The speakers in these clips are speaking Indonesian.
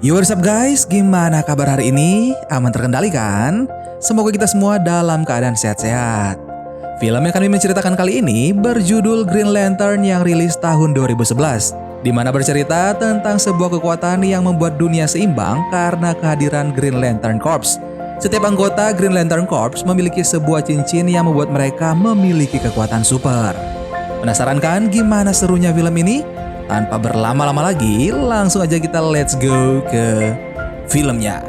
Yo, what's up guys? Gimana kabar hari ini? Aman terkendali kan? Semoga kita semua dalam keadaan sehat-sehat. Film yang kami menceritakan kali ini berjudul Green Lantern yang rilis tahun 2011, di mana bercerita tentang sebuah kekuatan yang membuat dunia seimbang karena kehadiran Green Lantern Corps. Setiap anggota Green Lantern Corps memiliki sebuah cincin yang membuat mereka memiliki kekuatan super. Penasaran kan gimana serunya film ini? Tanpa berlama-lama lagi, langsung aja kita let's go ke filmnya.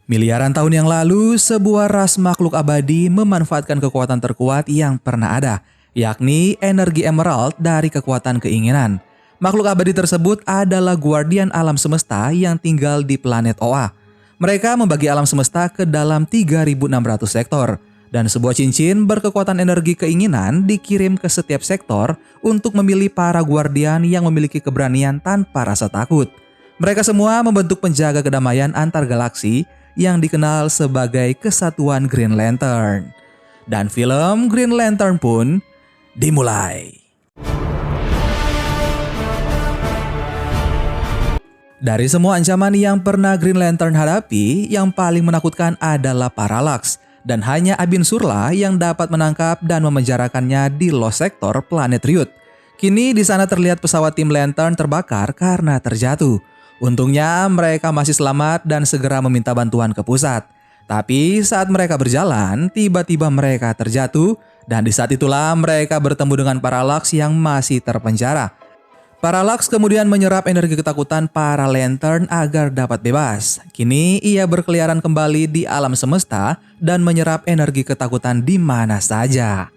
Miliaran tahun yang lalu, sebuah ras makhluk abadi memanfaatkan kekuatan terkuat yang pernah ada, yakni energi emerald dari kekuatan keinginan. Makhluk abadi tersebut adalah guardian alam semesta yang tinggal di planet Oa. Mereka membagi alam semesta ke dalam 3.600 sektor, dan sebuah cincin berkekuatan energi keinginan dikirim ke setiap sektor untuk memilih para guardian yang memiliki keberanian tanpa rasa takut. Mereka semua membentuk penjaga kedamaian antar galaksi yang dikenal sebagai Kesatuan Green Lantern. Dan film Green Lantern pun dimulai. Dari semua ancaman yang pernah Green Lantern hadapi, yang paling menakutkan adalah Parallax, dan hanya Abin Surla yang dapat menangkap dan memenjarakannya di Lost Sector planet Ryut. Kini di sana terlihat pesawat tim Lantern terbakar karena terjatuh. Untungnya mereka masih selamat dan segera meminta bantuan ke pusat. Tapi saat mereka berjalan, tiba-tiba mereka terjatuh, dan di saat itulah mereka bertemu dengan Parallax yang masih terpenjara. Parallax kemudian menyerap energi ketakutan para Lantern agar dapat bebas. Kini ia berkeliaran kembali di alam semesta dan menyerap energi ketakutan di mana saja.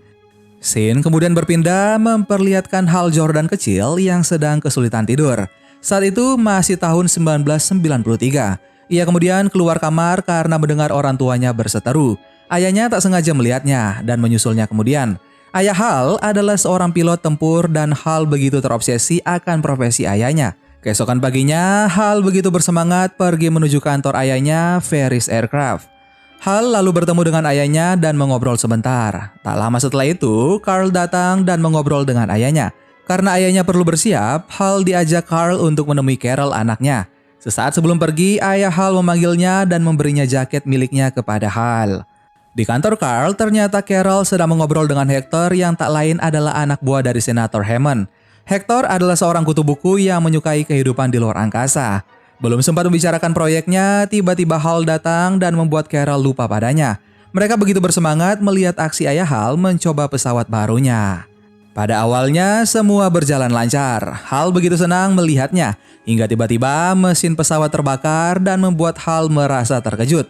Scene kemudian berpindah memperlihatkan Hal Jordan kecil yang sedang kesulitan tidur. Saat itu masih tahun 1993. Ia kemudian keluar kamar karena mendengar orang tuanya berseteru. Ayahnya tak sengaja melihatnya dan menyusulnya kemudian. Ayah Hal adalah seorang pilot tempur dan Hal begitu terobsesi akan profesi ayahnya. Keesokan paginya, Hal begitu bersemangat pergi menuju kantor ayahnya, Ferris Aircraft. Hal lalu bertemu dengan ayahnya dan mengobrol sebentar. Tak lama setelah itu, Carl datang dan mengobrol dengan ayahnya. Karena ayahnya perlu bersiap, Hal diajak Carl untuk menemui Carol anaknya. Sesaat sebelum pergi, ayah Hal memanggilnya dan memberinya jaket miliknya kepada Hal. Di kantor Carl, ternyata Carol sedang mengobrol dengan Hector yang tak lain adalah anak buah dari Senator Hammond. Hector adalah seorang kutu buku yang menyukai kehidupan di luar angkasa. Belum sempat membicarakan proyeknya, tiba-tiba Hal datang dan membuat Carol lupa padanya. Mereka begitu bersemangat melihat aksi ayah Hal mencoba pesawat barunya. Pada awalnya, semua berjalan lancar. Hal begitu senang melihatnya, hingga tiba-tiba mesin pesawat terbakar dan membuat Hal merasa terkejut.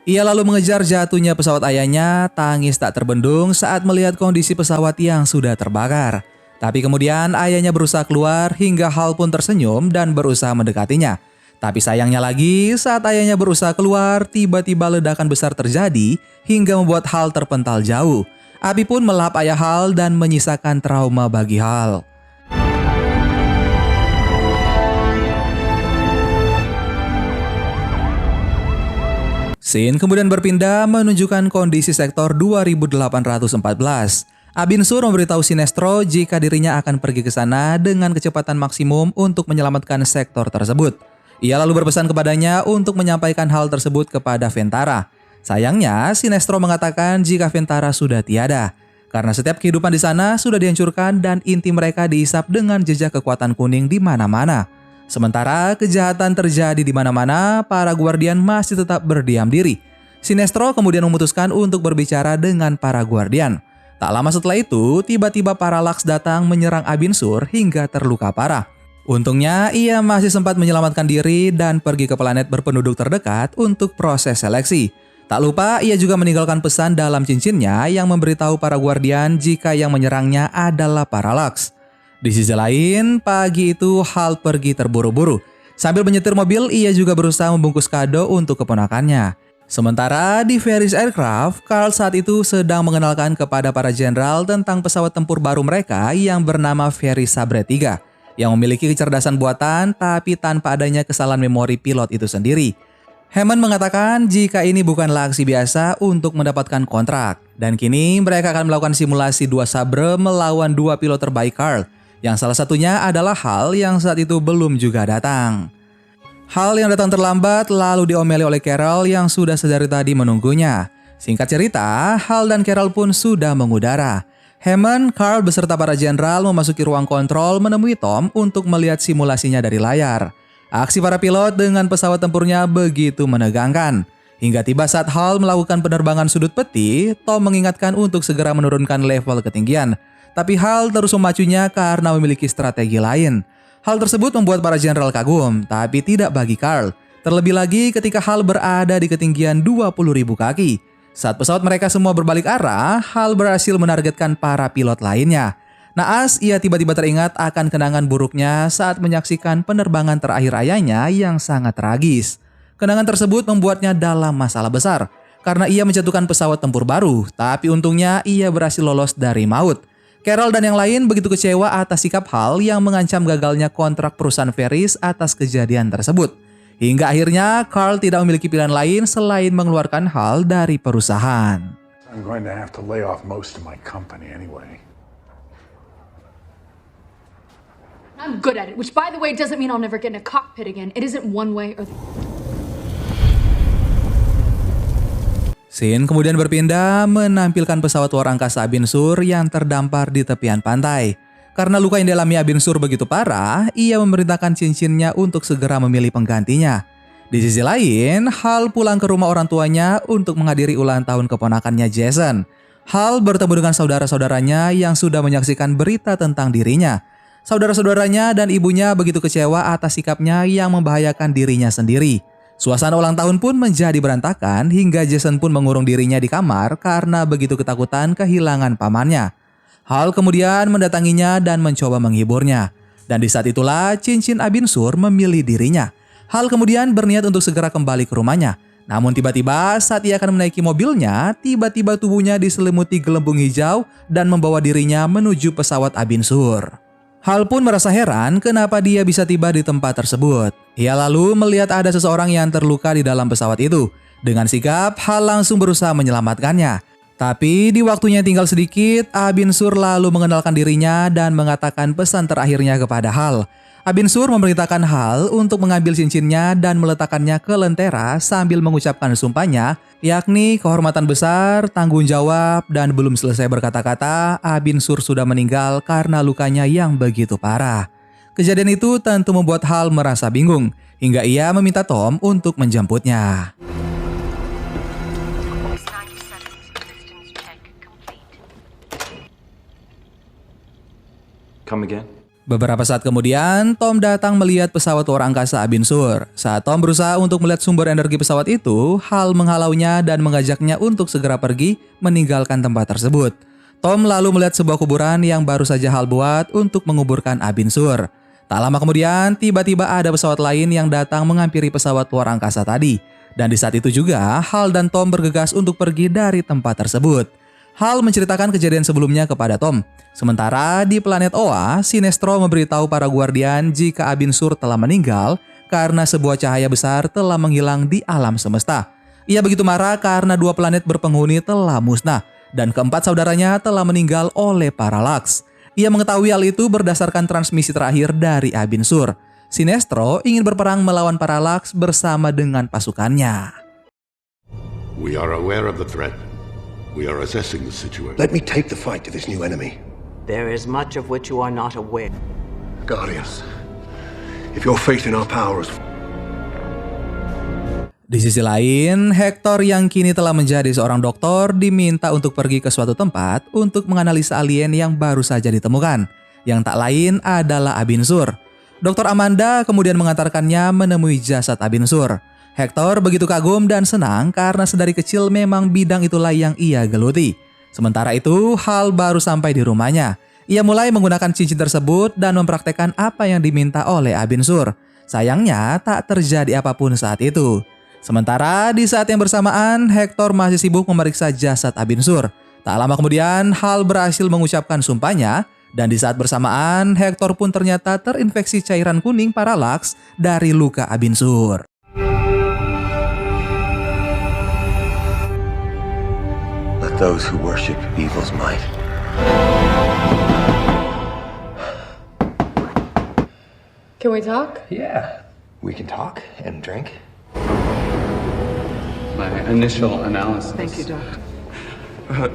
Ia lalu mengejar jatuhnya pesawat ayahnya, tangis tak terbendung saat melihat kondisi pesawat yang sudah terbakar. Tapi kemudian ayahnya berusaha keluar hingga Hal pun tersenyum dan berusaha mendekatinya. Tapi sayangnya lagi, saat ayahnya berusaha keluar, tiba-tiba ledakan besar terjadi hingga membuat Hal terpental jauh. Api pun melahap ayah Hal dan menyisakan trauma bagi Hal. Scene kemudian berpindah menunjukkan kondisi sektor 2814. Abin Sur memberitahu Sinestro jika dirinya akan pergi ke sana dengan kecepatan maksimum untuk menyelamatkan sektor tersebut. Ia lalu berpesan kepadanya untuk menyampaikan hal tersebut kepada Ventara. Sayangnya, Sinestro mengatakan jika Ventara sudah tiada, karena setiap kehidupan di sana sudah dihancurkan dan inti mereka dihisap dengan jejak kekuatan kuning di mana-mana. Sementara kejahatan terjadi di mana-mana, para guardian masih tetap berdiam diri. Sinestro kemudian memutuskan untuk berbicara dengan para guardian. Tak lama setelah itu, tiba-tiba Parallax datang menyerang Abin Sur hingga terluka parah. Untungnya, ia masih sempat menyelamatkan diri dan pergi ke planet berpenduduk terdekat untuk proses seleksi. Tak lupa, ia juga meninggalkan pesan dalam cincinnya yang memberitahu para guardian jika yang menyerangnya adalah Parallax. Di sisi lain, pagi itu Hal pergi terburu-buru. Sambil menyetir mobil, ia juga berusaha membungkus kado untuk keponakannya. Sementara di Ferris Aircraft, Carl saat itu sedang mengenalkan kepada para jenderal tentang pesawat tempur baru mereka yang bernama Ferris Sabre 3, yang memiliki kecerdasan buatan tapi tanpa adanya kesalahan memori pilot itu sendiri. Hammond mengatakan jika ini bukanlah aksi biasa untuk mendapatkan kontrak. Dan kini mereka akan melakukan simulasi 2 sabre melawan 2 pilot terbaik Carl. Yang salah satunya adalah Hal yang saat itu belum juga datang. Hal yang datang terlambat lalu diomeli oleh Carol yang sudah sedari tadi menunggunya. Singkat cerita, Hal dan Carol pun sudah mengudara. Hammond, Carl beserta para jenderal memasuki ruang kontrol menemui Tom untuk melihat simulasinya dari layar. Aksi para pilot dengan pesawat tempurnya begitu menegangkan. Hingga tiba saat Hal melakukan penerbangan sudut peti, Tom mengingatkan untuk segera menurunkan level ketinggian. Tapi Hal terus memacunya karena memiliki strategi lain. Hal tersebut membuat para jenderal kagum, tapi tidak bagi Carl. Terlebih lagi ketika Hal berada di ketinggian 20.000 kaki. Saat pesawat mereka semua berbalik arah, Hal berhasil menargetkan para pilot lainnya. Naas, ia tiba-tiba teringat akan kenangan buruknya saat menyaksikan penerbangan terakhir ayahnya yang sangat tragis. Kenangan tersebut membuatnya dalam masalah besar, karena ia menjatuhkan pesawat tempur baru, tapi untungnya ia berhasil lolos dari maut. Carol dan yang lain begitu kecewa atas sikap Hal yang mengancam gagalnya kontrak perusahaan Ferris atas kejadian tersebut. Hingga akhirnya Carl tidak memiliki pilihan lain selain mengeluarkan Hal dari perusahaan. I'm going to have to lay off most of my company anyway. I'm good at it, which by the way doesn't mean I'll never get in a cockpit again. It isn't one way or the... Scene kemudian berpindah menampilkan pesawat luar angkasa Abin Sur yang terdampar di tepian pantai. Karena luka yang dialami Abin Sur begitu parah, ia memerintahkan cincinnya untuk segera memilih penggantinya. Di sisi lain, Hal pulang ke rumah orang tuanya untuk menghadiri ulang tahun keponakannya Jason. Hal bertemu dengan saudara-saudaranya yang sudah menyaksikan berita tentang dirinya. Saudara-saudaranya dan ibunya begitu kecewa atas sikapnya yang membahayakan dirinya sendiri. Suasana ulang tahun pun menjadi berantakan hingga Jason pun mengurung dirinya di kamar karena begitu ketakutan kehilangan pamannya. Hal kemudian mendatanginya dan mencoba menghiburnya. Dan di saat itulah cincin Abin Sur memilih dirinya. Hal kemudian berniat untuk segera kembali ke rumahnya. Namun tiba-tiba saat ia akan menaiki mobilnya, tiba-tiba tubuhnya diselimuti gelembung hijau dan membawa dirinya menuju pesawat Abin Sur. Hal pun merasa heran kenapa dia bisa tiba di tempat tersebut. Ia lalu melihat ada seseorang yang terluka di dalam pesawat itu. Dengan sigap, Hal langsung berusaha menyelamatkannya. Tapi di waktunya tinggal sedikit, Abin Sur lalu mengenalkan dirinya dan mengatakan pesan terakhirnya kepada Hal. Abin Sur memerintahkan Hal untuk mengambil cincinnya dan meletakkannya ke lentera sambil mengucapkan sumpahnya, yakni kehormatan besar, tanggung jawab, dan belum selesai berkata-kata, Abin Sur sudah meninggal karena lukanya yang begitu parah. Kejadian itu tentu membuat Hal merasa bingung, hingga ia meminta Tom untuk menjemputnya. Come again? Beberapa saat kemudian, Tom datang melihat pesawat luar angkasa Abin Sur. Saat Tom berusaha untuk melihat sumber energi pesawat itu, Hal menghalaunya dan mengajaknya untuk segera pergi meninggalkan tempat tersebut. Tom lalu melihat sebuah kuburan yang baru saja Hal buat untuk menguburkan Abin Sur. Tak lama kemudian, tiba-tiba ada pesawat lain yang datang menghampiri pesawat luar angkasa tadi. Dan di saat itu juga, Hal dan Tom bergegas untuk pergi dari tempat tersebut. Hal menceritakan kejadian sebelumnya kepada Tom. Sementara di planet Oa, Sinestro memberitahu para Guardian jika Abin Sur telah meninggal karena sebuah cahaya besar telah menghilang di alam semesta. Ia begitu marah karena 2 planet berpenghuni telah musnah dan keempat saudaranya telah meninggal oleh Parallax. Ia mengetahui hal itu berdasarkan transmisi terakhir dari Abin Sur. Sinestro ingin berperang melawan Parallax bersama dengan pasukannya. We are aware of the threat. We are assessing the situation. Let me take the fight to this new enemy. There is much of which you are not aware. Guardians, if your faith in our power is... Di sisi lain, Hector yang kini telah menjadi seorang dokter diminta untuk pergi ke suatu tempat untuk menganalisa alien yang baru saja ditemukan, yang tak lain adalah Abin Sur. Dr. Amanda kemudian mengantarkannya menemui jasad Abin Sur. Hector begitu kagum dan senang karena sedari kecil memang bidang itulah yang ia geluti. Sementara itu, Hal baru sampai di rumahnya. Ia mulai menggunakan cincin tersebut dan mempraktekkan apa yang diminta oleh Abin Sur. Sayangnya, tak terjadi apapun saat itu. Sementara di saat yang bersamaan, Hector masih sibuk memeriksa jasad Abin Sur. Tak lama kemudian, Hal berhasil mengucapkan sumpahnya, dan di saat bersamaan, Hector pun ternyata terinfeksi cairan kuning Parallax dari luka Abin Sur. those who worship evil's might. Can we talk? Yeah, we can talk and drink. My initial analysis. Thank you, Doctor.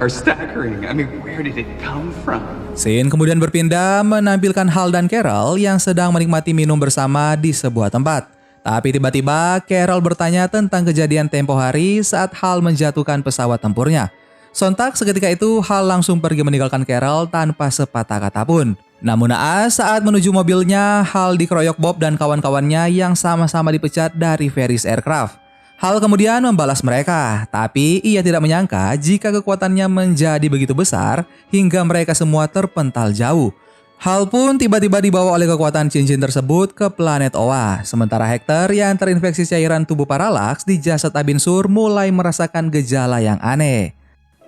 Are staggering. I mean, where did it come from? Scene kemudian berpindah menampilkan Hal dan Carol yang sedang menikmati minum bersama di sebuah tempat. Tapi tiba-tiba Carol bertanya tentang kejadian tempo hari saat Hal menjatuhkan pesawat tempurnya. Sontak seketika itu Hal langsung pergi meninggalkan Carol tanpa sepatah kata pun. Namun naas saat menuju mobilnya, Hal dikeroyok Bob dan kawan-kawannya yang sama-sama dipecat dari Ferris Aircraft. Hal kemudian membalas mereka, tapi ia tidak menyangka jika kekuatannya menjadi begitu besar hingga mereka semua terpental jauh. Hal pun tiba-tiba dibawa oleh kekuatan cincin tersebut ke planet Oa, sementara Hector yang terinfeksi cairan tubuh Parallax di jasad Abin Sur mulai merasakan gejala yang aneh.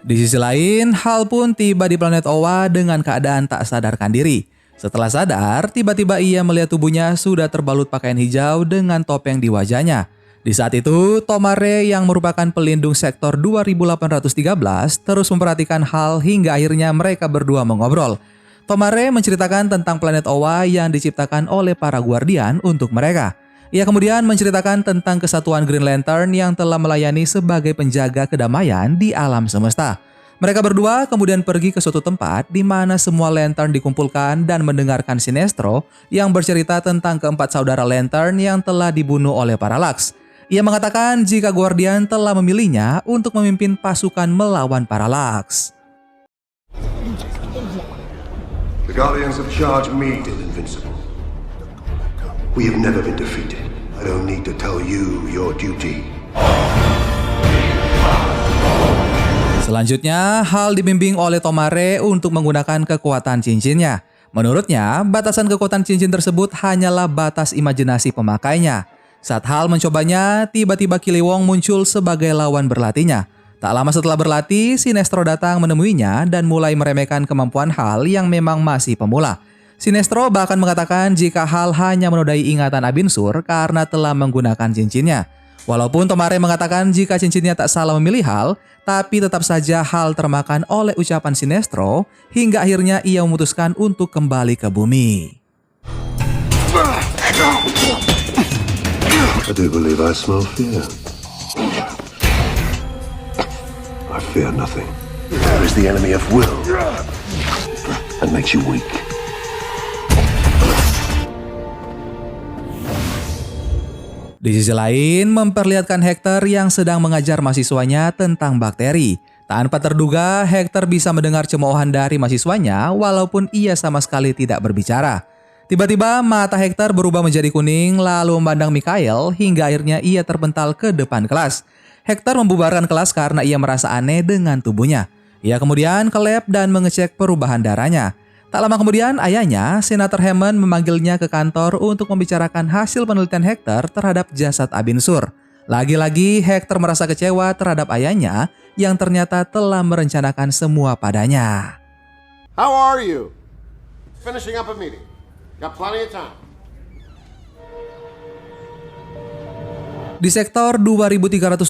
Di sisi lain, Hal pun tiba di planet Oa dengan keadaan tak sadarkan diri. Setelah sadar, tiba-tiba ia melihat tubuhnya sudah terbalut pakaian hijau dengan topeng di wajahnya. Di saat itu, Tomare yang merupakan pelindung sektor 2813 terus memperhatikan Hal hingga akhirnya mereka berdua mengobrol. Tomare menceritakan tentang planet Oa yang diciptakan oleh para Guardian untuk mereka. Ia kemudian menceritakan tentang kesatuan Green Lantern yang telah melayani sebagai penjaga kedamaian di alam semesta. Mereka berdua kemudian pergi ke suatu tempat di mana semua Lantern dikumpulkan dan mendengarkan Sinestro yang bercerita tentang keempat saudara Lantern yang telah dibunuh oleh Parallax. Ia mengatakan jika Guardian telah memilihnya untuk memimpin pasukan melawan Parallax. The Guardians have charged me as invincible. We have never been defeated. I don't need to tell you your duty. Selanjutnya, Hal dibimbing oleh Tomare untuk menggunakan kekuatan cincinnya. Menurutnya, batasan kekuatan cincin tersebut hanyalah batas imajinasi pemakainya. Saat Hal mencobanya, tiba-tiba Kilowong muncul sebagai lawan berlatihnya. Tak lama setelah berlatih, Sinestro datang menemuinya dan mulai meremehkan kemampuan Hal yang memang masih pemula. Sinestro bahkan mengatakan jika Hal hanya menodai ingatan Abin Sur karena telah menggunakan cincinnya. Walaupun Tomare mengatakan jika cincinnya tak salah memilih Hal, tapi tetap saja Hal termakan oleh ucapan Sinestro hingga akhirnya ia memutuskan untuk kembali ke bumi. I do believe I smell fear. I fear nothing. Fear is the enemy of will and makes you weak. Di sisi lain, memperlihatkan Hector yang sedang mengajar mahasiswanya tentang bakteri. Tanpa terduga, Hector bisa mendengar cemoohan dari mahasiswanya walaupun ia sama sekali tidak berbicara. Tiba-tiba mata Hector berubah menjadi kuning lalu memandang Mikhail hingga akhirnya ia terpental ke depan kelas. Hector membubarkan kelas karena ia merasa aneh dengan tubuhnya. Ia kemudian ke lab dan mengecek perubahan darahnya. Tak lama kemudian ayahnya, Senator Hammond memanggilnya ke kantor untuk membicarakan hasil penelitian Hector terhadap jasad Abin Sur. Lagi-lagi Hector merasa kecewa terhadap ayahnya yang ternyata telah merencanakan semua padanya. How are you? Finishing up a meeting. Got plenty of time. Di sektor 2312,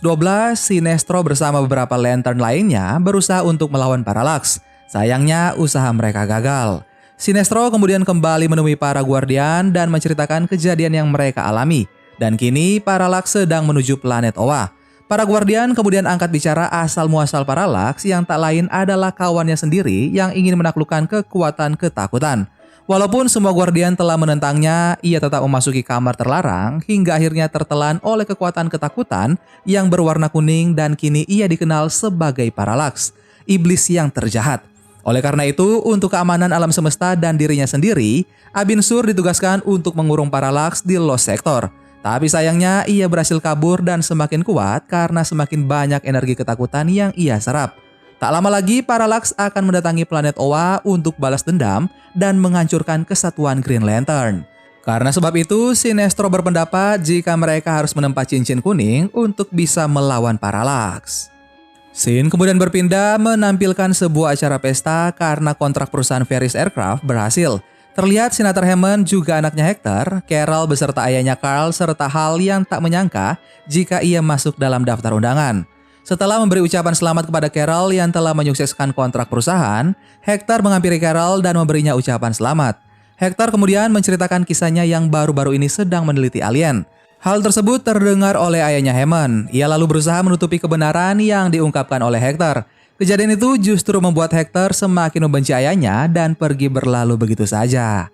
Sinestro bersama beberapa Lantern lainnya berusaha untuk melawan Parallax. Sayangnya usaha mereka gagal. Sinestro kemudian kembali menemui para Guardian dan menceritakan kejadian yang mereka alami. Dan kini Parallax sedang menuju planet Oa. Para Guardian kemudian angkat bicara asal-muasal Parallax yang tak lain adalah kawannya sendiri yang ingin menaklukkan kekuatan ketakutan. Walaupun semua Guardian telah menentangnya, ia tetap memasuki kamar terlarang hingga akhirnya tertelan oleh kekuatan ketakutan yang berwarna kuning dan kini ia dikenal sebagai Parallax, iblis yang terjahat. Oleh karena itu, untuk keamanan alam semesta dan dirinya sendiri, Abin Sur ditugaskan untuk mengurung Parallax di Lost Sector. Tapi sayangnya ia berhasil kabur dan semakin kuat karena semakin banyak energi ketakutan yang ia serap. Tak lama lagi Parallax akan mendatangi planet Oa untuk balas dendam dan menghancurkan kesatuan Green Lantern. Karena sebab itu, Sinestro berpendapat jika mereka harus menempa cincin kuning untuk bisa melawan Parallax. Scene kemudian berpindah menampilkan sebuah acara pesta karena kontrak perusahaan Ferris Aircraft berhasil. Terlihat Senator Hammond juga anaknya Hector, Carol beserta ayahnya Carl serta Hal yang tak menyangka jika ia masuk dalam daftar undangan. Setelah memberi ucapan selamat kepada Carol yang telah menyukseskan kontrak perusahaan, Hector menghampiri Carol dan memberinya ucapan selamat. Hector kemudian menceritakan kisahnya yang baru-baru ini sedang meneliti alien. Hal tersebut terdengar oleh ayahnya Hammond. Ia lalu berusaha menutupi kebenaran yang diungkapkan oleh Hector. Kejadian itu justru membuat Hector semakin membenci ayahnya dan pergi berlalu begitu saja.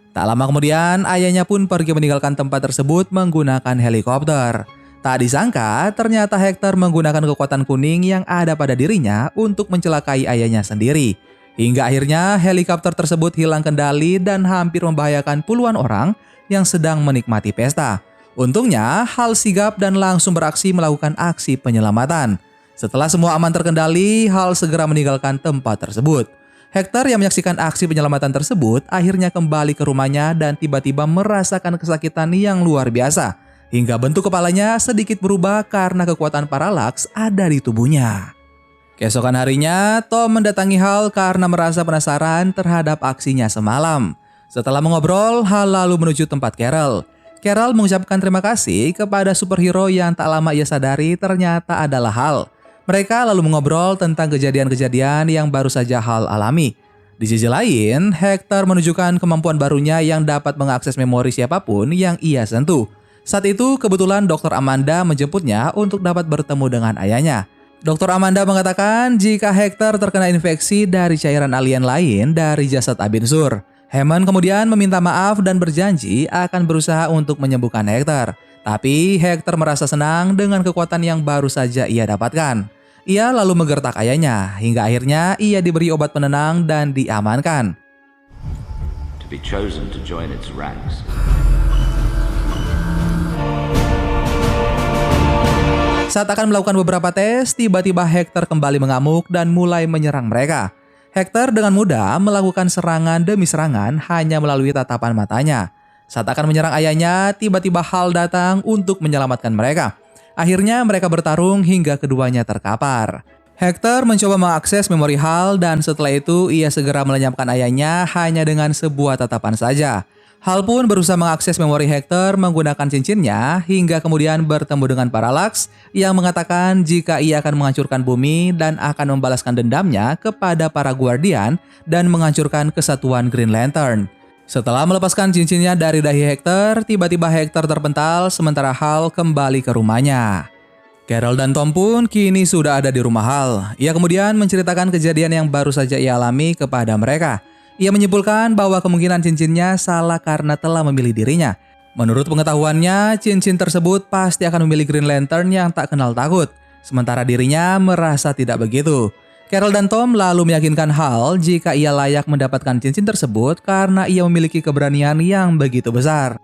Tak lama kemudian, ayahnya pun pergi meninggalkan tempat tersebut menggunakan helikopter. Tak disangka, ternyata Hector menggunakan kekuatan kuning yang ada pada dirinya untuk mencelakai ayahnya sendiri. Hingga akhirnya helikopter tersebut hilang kendali dan hampir membahayakan puluhan orang yang sedang menikmati pesta. Untungnya, Hal sigap dan langsung beraksi melakukan aksi penyelamatan. Setelah semua aman terkendali, Hal segera meninggalkan tempat tersebut. Hector yang menyaksikan aksi penyelamatan tersebut akhirnya kembali ke rumahnya dan tiba-tiba merasakan kesakitan yang luar biasa. Hingga bentuk kepalanya sedikit berubah karena kekuatan paralaks ada di tubuhnya. Keesokan harinya, Tom mendatangi Hal karena merasa penasaran terhadap aksinya semalam. Setelah mengobrol, Hal lalu menuju tempat Carol. Carol mengucapkan terima kasih kepada superhero yang tak lama ia sadari ternyata adalah Hal. Mereka lalu mengobrol tentang kejadian-kejadian yang baru saja Hal alami. Di sisi lain, Hector menunjukkan kemampuan barunya yang dapat mengakses memori siapapun yang ia sentuh. Saat itu, kebetulan Dr. Amanda menjemputnya untuk dapat bertemu dengan ayahnya. Dr. Amanda mengatakan jika Hector terkena infeksi dari cairan alien lain dari jasad Abin Sur. Hammond kemudian meminta maaf dan berjanji akan berusaha untuk menyembuhkan Hector. Tapi Hector merasa senang dengan kekuatan yang baru saja ia dapatkan. Ia lalu menggertak ayahnya, hingga akhirnya ia diberi obat penenang dan diamankan. To be chosen to join its ranks. Saat akan melakukan beberapa tes, tiba-tiba Hector kembali mengamuk dan mulai menyerang mereka. Hector dengan mudah melakukan serangan demi serangan hanya melalui tatapan matanya. Saat akan menyerang ayahnya, tiba-tiba Hal datang untuk menyelamatkan mereka. Akhirnya mereka bertarung hingga keduanya terkapar. Hector mencoba mengakses memori Hal dan setelah itu ia segera melenyapkan ayahnya hanya dengan sebuah tatapan saja. Hal pun berusaha mengakses memori Hector menggunakan cincinnya hingga kemudian bertemu dengan Parallax yang mengatakan jika ia akan menghancurkan bumi dan akan membalaskan dendamnya kepada para Guardian dan menghancurkan kesatuan Green Lantern. Setelah melepaskan cincinnya dari dahi Hector, tiba-tiba Hector terpental sementara Hal kembali ke rumahnya. Carol dan Tom pun kini sudah ada di rumah Hal. Ia kemudian menceritakan kejadian yang baru saja ia alami kepada mereka. Ia menyimpulkan bahwa kemungkinan cincinnya salah karena telah memilih dirinya. Menurut pengetahuannya, cincin tersebut pasti akan memilih Green Lantern yang tak kenal takut. Sementara dirinya merasa tidak begitu. Carol dan Tom lalu meyakinkan Hal jika ia layak mendapatkan cincin tersebut karena ia memiliki keberanian yang begitu besar.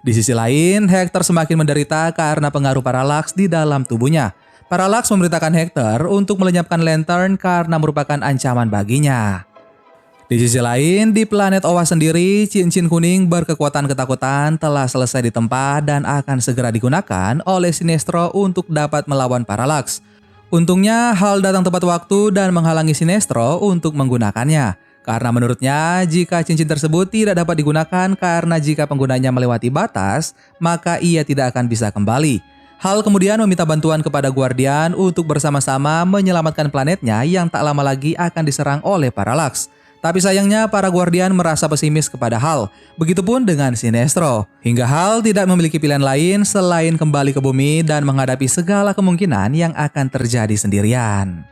Di sisi lain, Hector semakin menderita karena pengaruh Parallax di dalam tubuhnya. Parallax memerintahkan Hector untuk melenyapkan Lantern karena merupakan ancaman baginya. Di sisi lain, di planet Oa sendiri, cincin kuning berkekuatan ketakutan telah selesai ditempa dan akan segera digunakan oleh Sinestro untuk dapat melawan Parallax. Untungnya, Hal datang tepat waktu dan menghalangi Sinestro untuk menggunakannya. Karena menurutnya, jika cincin tersebut tidak dapat digunakan karena jika penggunanya melewati batas, maka ia tidak akan bisa kembali. Hal kemudian meminta bantuan kepada Guardian untuk bersama-sama menyelamatkan planetnya yang tak lama lagi akan diserang oleh Parallax. Tapi sayangnya para Guardian merasa pesimis kepada Hal, begitupun dengan Sinestro. Hingga Hal tidak memiliki pilihan lain selain kembali ke bumi dan menghadapi segala kemungkinan yang akan terjadi sendirian.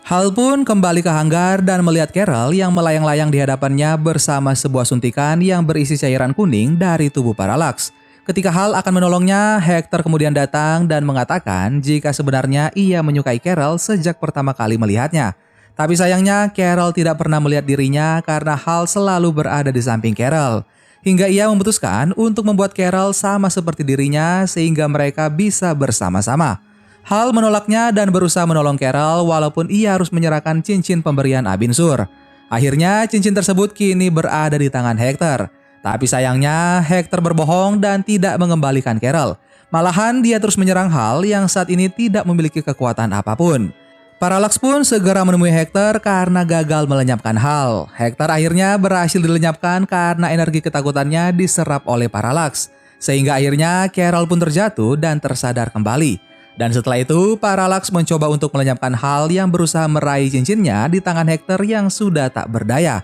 Hal pun kembali ke hanggar dan melihat Carol yang melayang-layang di hadapannya bersama sebuah suntikan yang berisi cairan kuning dari tubuh Parallax. Ketika Hal akan menolongnya, Hector kemudian datang dan mengatakan jika sebenarnya ia menyukai Carol sejak pertama kali melihatnya. Tapi sayangnya Carol tidak pernah melihat dirinya karena Hal selalu berada di samping Carol. Hingga ia memutuskan untuk membuat Carol sama seperti dirinya sehingga mereka bisa bersama-sama. Hal menolaknya dan berusaha menolong Carol walaupun ia harus menyerahkan cincin pemberian Abin Sur. Akhirnya cincin tersebut kini berada di tangan Hector. Tapi sayangnya Hector berbohong dan tidak mengembalikan Carol. Malahan dia terus menyerang Hal yang saat ini tidak memiliki kekuatan apapun. Parallax pun segera menemui Hector karena gagal melenyapkan Hal. Hector akhirnya berhasil dilenyapkan karena energi ketakutannya diserap oleh Parallax. Sehingga akhirnya Carol pun terjatuh dan tersadar kembali. Dan setelah itu, Parallax mencoba untuk melenyapkan Hal yang berusaha meraih cincinnya di tangan Hector yang sudah tak berdaya.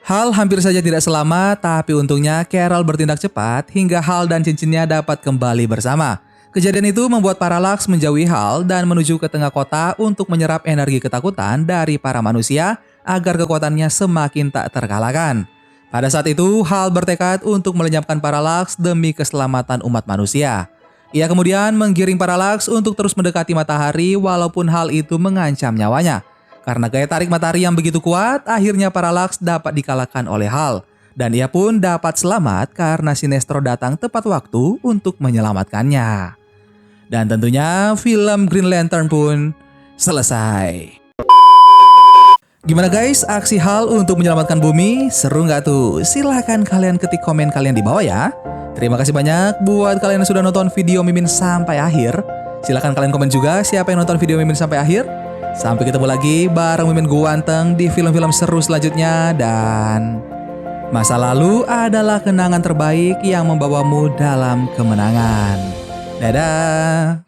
Hal hampir saja tidak selamat, tapi untungnya Carol bertindak cepat hingga Hal dan cincinnya dapat kembali bersama. Kejadian itu membuat Parallax menjauhi Hal dan menuju ke tengah kota untuk menyerap energi ketakutan dari para manusia agar kekuatannya semakin tak terkalahkan. Pada saat itu, Hal bertekad untuk melenyapkan Parallax demi keselamatan umat manusia. Ia kemudian menggiring Parallax untuk terus mendekati matahari walaupun hal itu mengancam nyawanya. Karena gaya tarik matahari yang begitu kuat, akhirnya Parallax dapat dikalahkan oleh Hal. Dan ia pun dapat selamat karena Sinestro datang tepat waktu untuk menyelamatkannya. Dan tentunya film Green Lantern pun selesai. Gimana guys, aksi Hal untuk menyelamatkan bumi? Seru nggak tuh? Silahkan kalian ketik komen kalian di bawah ya. Terima kasih banyak buat kalian yang sudah nonton video Mimin sampai akhir. Silahkan kalian komen juga siapa yang nonton video Mimin sampai akhir. Sampai ketemu lagi bareng Mimin Guanteng di film-film seru selanjutnya. Dan masa lalu adalah kenangan terbaik yang membawamu dalam kemenangan. Dadah.